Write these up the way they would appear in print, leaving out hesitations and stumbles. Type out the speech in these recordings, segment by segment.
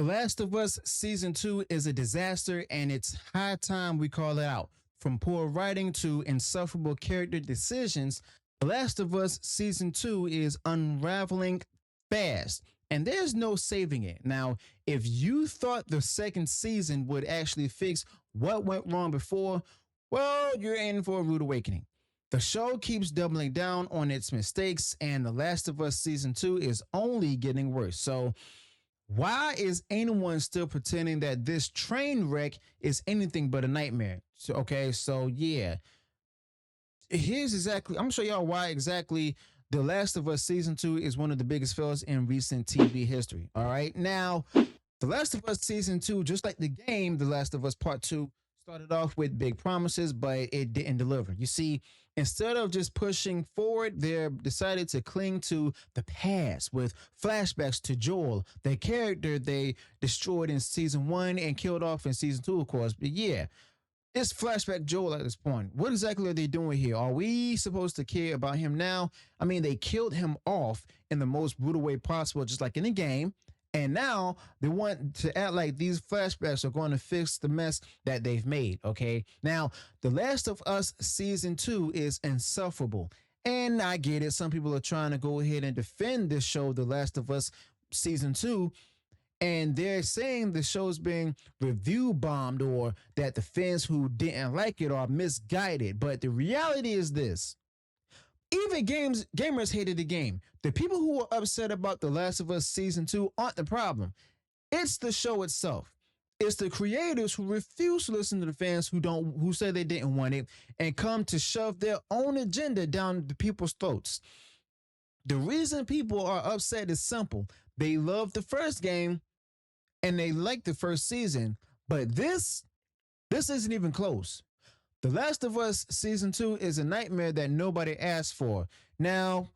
The Last of Us Season 2 is a disaster, and it's high time we call it out. From poor writing to insufferable character decisions, The Last of Us Season 2 is unraveling fast, and there's no saving it. Now, if you thought the second season would actually fix what went wrong before, well, you're in for a rude awakening. The show keeps doubling down on its mistakes, and The Last of Us Season 2 is only getting worse. So, why is anyone still pretending that this train wreck is anything but a nightmare? So, okay, so yeah, here's exactly, I'm gonna show y'all why exactly The Last of Us Season 2 is one of the biggest fails in recent TV history. All right, now, The Last of Us Season 2, just like the game, The Last of Us Part 2, started off with big promises, but it didn't deliver. You see, instead of just pushing forward, they decided to cling to the past with flashbacks to Joel, the character they destroyed in season one and killed off in season two, of course. But yeah, it's flashback Joel at this point. What exactly are they doing here? Are we supposed to care about him now? I mean, they killed him off in the most brutal way possible, just like in the game. And now they want to act like these flashbacks are going to fix the mess that they've made. Okay. Now, The Last of Us Season 2 is insufferable. And I get it. Some people are trying to go ahead and defend this show, The Last of Us Season 2, and they're saying the show's being review bombed or that the fans who didn't like it are misguided. But the reality is this. Even gamers hated the game. The people who were upset about The Last of Us Season 2 aren't the problem. It's the show itself. It's the creators who refuse to listen to the fans who say they didn't want it and come to shove their own agenda down the people's throats. The reason people are upset is simple. They love the first game and they like the first season, but this isn't even close. The Last of Us Season 2 is a nightmare that nobody asked for. Now,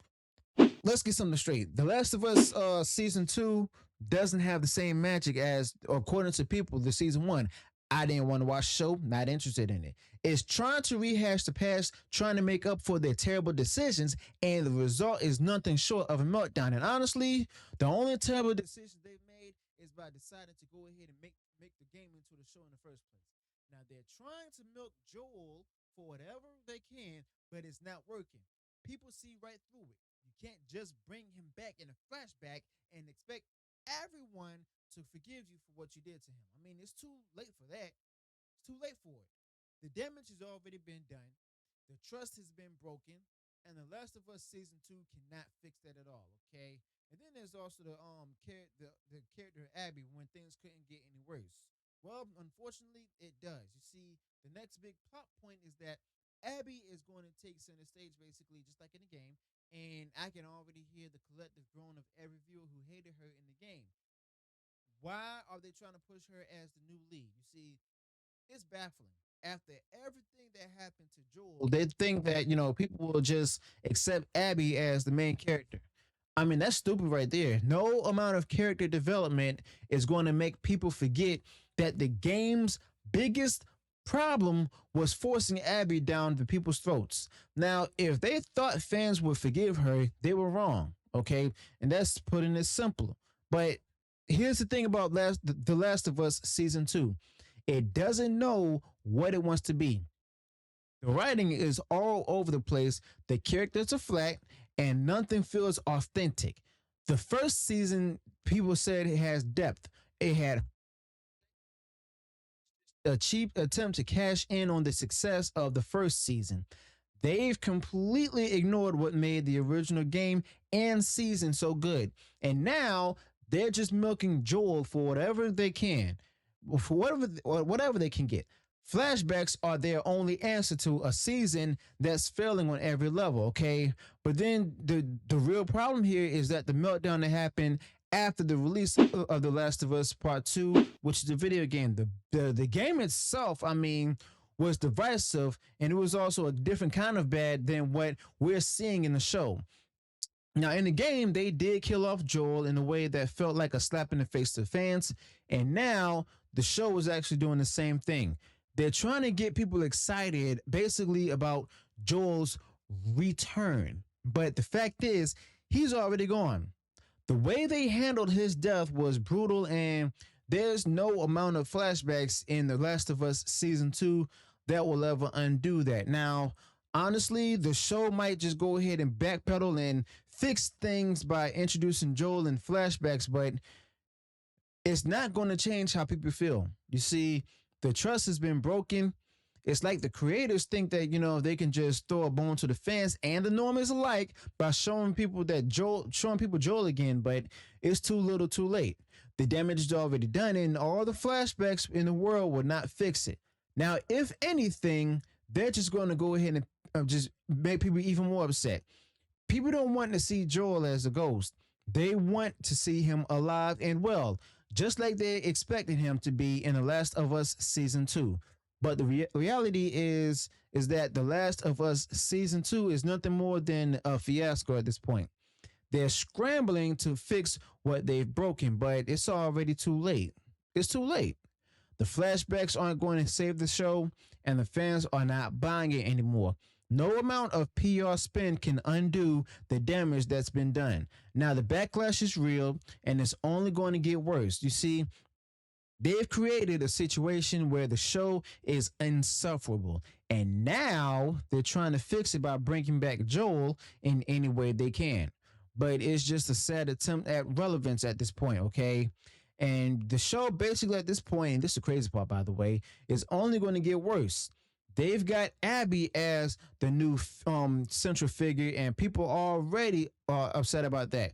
let's get something straight. The Last of Us Season 2 doesn't have the same magic as, according to people, the Season 1. I didn't want to watch the show, not interested in it. It's trying to rehash the past, trying to make up for their terrible decisions, and the result is nothing short of a meltdown. And honestly, the only terrible decision they've made is by deciding to go ahead and make the game into the show in the first place. Now they're trying to milk Joel for whatever they can, but it's not working. People see right through it. You can't just bring him back in a flashback and expect everyone to forgive you for what you did to him. I mean, it's too late for that. It's too late for it. The damage has already been done. The trust has been broken, and The Last of Us Season 2 cannot fix that at all, okay? And then there's also the character Abby when things couldn't get any worse. Well, unfortunately, it does. You see, the next big plot point is that Abby is going to take center stage, basically, just like in the game. And I can already hear the collective groan of every viewer who hated her in the game. Why are they trying to push her as the new lead? You see, it's baffling. After everything that happened to Joel, they think that, people will just accept Abby as the main character. I mean, that's stupid right there. No amount of character development is going to make people forget that the game's biggest problem was forcing Abby down the people's throats. Now, if they thought fans would forgive her, they were wrong, okay? And that's putting it simple. But here's the thing about The Last of Us Season 2. It doesn't know what it wants to be. The writing is all over the place. The characters are flat and nothing feels authentic. The first season, people said it has depth. It had a cheap attempt to cash in on the success of the first season. They've completely ignored what made the original game and season so good. And now they're just milking Joel for whatever they can, for whatever they can get. Flashbacks are their only answer to a season that's failing on every level, okay? But then the real problem here is that the meltdown that happened after the release of The Last of Us Part 2, which is the video game. The game itself, I mean, was divisive, and it was also a different kind of bad than what we're seeing in the show. Now, in the game, they did kill off Joel in a way that felt like a slap in the face to fans, and now the show is actually doing the same thing. They're trying to get people excited basically about Joel's return. But the fact is, he's already gone. The way they handled his death was brutal, and There's no amount of flashbacks in The Last of Us season 2 that will ever undo that. Now, honestly, the show might just go ahead and backpedal and fix things by introducing Joel in flashbacks, but it's not going to change how people feel. You see, the trust has been broken. It's like the creators think that, they can just throw a bone to the fans and the normies alike by showing people Joel again, but it's too little too late. The damage is already done, and all the flashbacks in the world will not fix it. Now, if anything, they're just going to go ahead and just make people even more upset. People don't want to see Joel as a ghost. They want to see him alive and well, just like they expected him to be in The Last of Us season 2. But the reality is that The Last of Us season 2 is nothing more than a fiasco at this point. They're scrambling to fix what they've broken, but it's already too late. It's too late. The flashbacks aren't going to save the show, and the fans are not buying it anymore. No amount of PR spin can undo the damage that's been done. Now, the backlash is real, and it's only going to get worse. You see, they've created a situation where the show is insufferable, and now they're trying to fix it by bringing back Joel in any way they can. But it's just a sad attempt at relevance at this point, okay? And the show basically at this point, and this is the crazy part, by the way, is only going to get worse. They've got Abby as the new central figure, and people already are upset about that.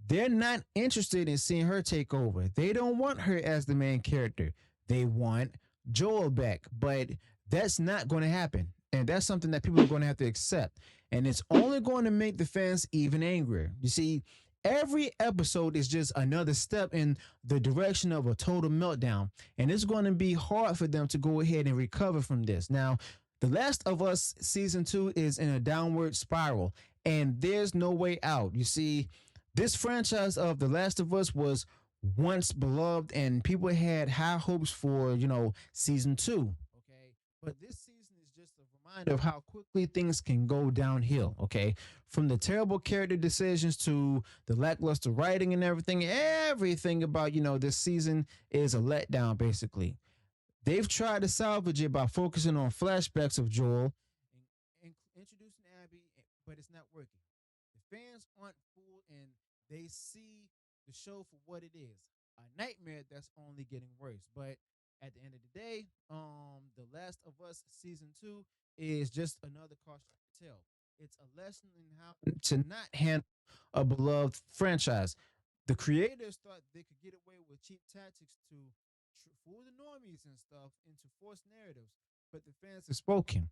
They're not interested in seeing her take over. They don't want her as the main character. They want Joel back, but that's not going to happen. And that's something that people are going to have to accept. And it's only going to make the fans even angrier. You see, every episode is just another step in the direction of a total meltdown. And it's going to be hard for them to go ahead and recover from this. Now, The Last of Us season 2 is in a downward spiral, and there's no way out. You see, this franchise of The Last of Us was once beloved, and people had high hopes for, season 2. Okay. But this season is just a reminder of how quickly things can go downhill. Okay. From the terrible character decisions to the lackluster writing and everything about, this season is a letdown, basically. They've tried to salvage it by focusing on flashbacks of Joel and introducing Abby, but it's not working. The fans aren't fooled, and they see the show for what it is, a nightmare that's only getting worse. But at the end of the day, The Last of Us season 2 is just another cautionary tale. It's a lesson in how to not handle a beloved franchise. The creators thought they could get away with cheap tactics to fool the normies and stuff into forced narratives, but the fans have spoken.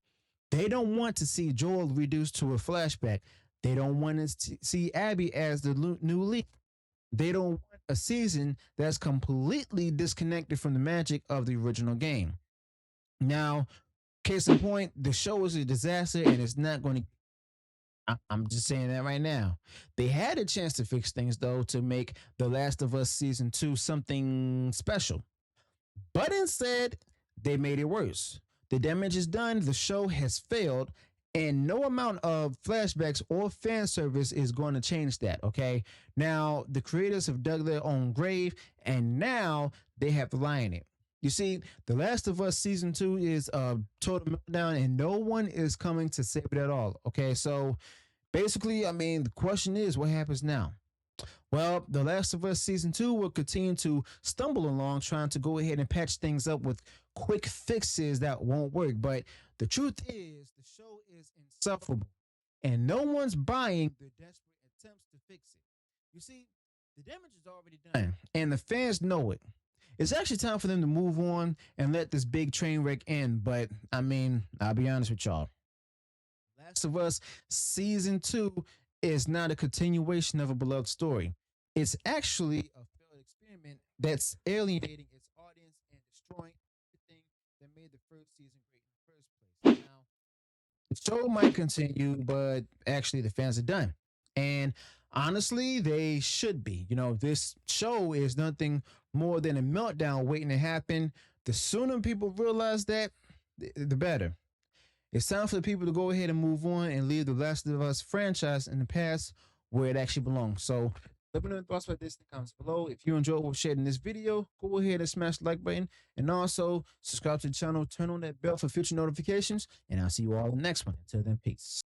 They don't want to see Joel reduced to a flashback. They don't want to see Abby as the new lead. They don't want a season that's completely disconnected from the magic of the original game. Now, case in point, the show is a disaster and it's not going to. I'm just saying that right now. They had a chance to fix things, though, to make The Last of Us season 2 something special. But instead, they made it worse. The damage is done, the show has failed, and no amount of flashbacks or fan service is going to change that, okay? Now, the creators have dug their own grave, and now they have to lie in it. You see, The Last of Us season 2 is a total meltdown, and no one is coming to save it at all, okay? So basically, the question is, what happens now? Well, The Last of Us season 2 will continue to stumble along trying to go ahead and patch things up with quick fixes that won't work. But the truth is, the show is insufferable, and no one's buying the desperate attempts to fix it. You see, the damage is already done, and the fans know it. It's actually time for them to move on and let this big train wreck end. But I'll be honest with y'all. Last of Us season 2 is not a continuation of a beloved story. It's actually a failed experiment that's alienating its audience and destroying everything that made the first season great in the first place. Now, the show might continue, but actually the fans are done. And honestly, they should be. This show is nothing more than a meltdown waiting to happen. The sooner people realize that, the better. It's time for the people to go ahead and move on and leave the Last of Us franchise in the past where it actually belongs. So Let me know your thoughts about this in the comments below. If you enjoyed what we shared in this video, go ahead and smash the like button. And also subscribe to the channel, turn on that bell for future notifications. And I'll see you all in the next one. Until then, peace.